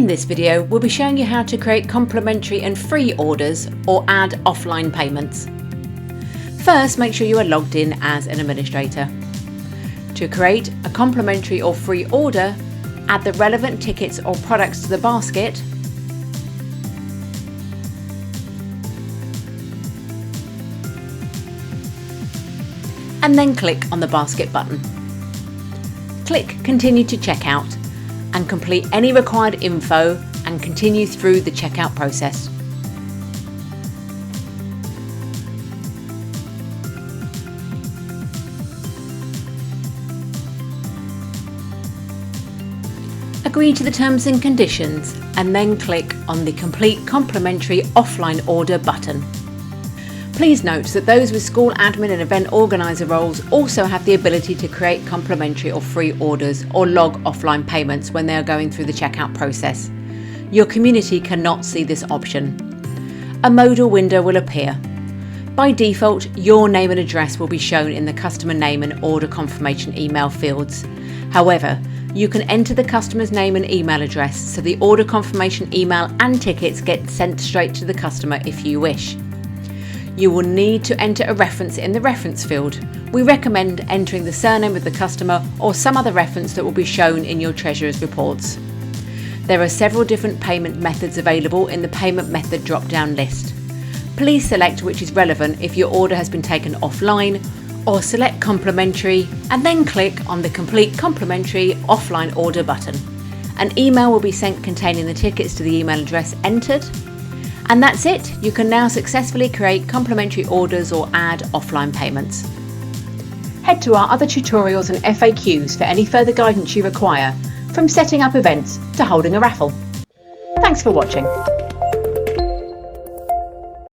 In this video, we'll be showing you how to create complimentary and free orders or add offline payments. First, make sure you are logged in as an administrator. To create a complimentary or free order, add the relevant tickets or products to the basket, and then click on the basket button. Click Continue to Checkout and complete any required info and continue through the checkout process. Agree to the terms and conditions and then click on the Complete Complimentary Offline Order button. Please note that those with school admin and event organiser roles also have the ability to create complimentary or free orders or log offline payments when they are going through the checkout process. Your community cannot see this option. A modal window will appear. By default, your name and address will be shown in the customer name and order confirmation email fields. However, you can enter the customer's name and email address so the order confirmation email and tickets get sent straight to the customer if you wish. You will need to enter a reference in the reference field. We recommend entering the surname of the customer or some other reference that will be shown in your treasurer's reports. There are several different payment methods available in the payment method drop-down list. Please select which is relevant if your order has been taken offline, or select complimentary and then click on the Complete Complimentary Offline Order button. An email will be sent containing the tickets to the email address entered. And that's it, you can now successfully create complimentary orders or add offline payments. Head to our other tutorials and FAQs for any further guidance you require, from setting up events to holding a raffle. Thanks for watching.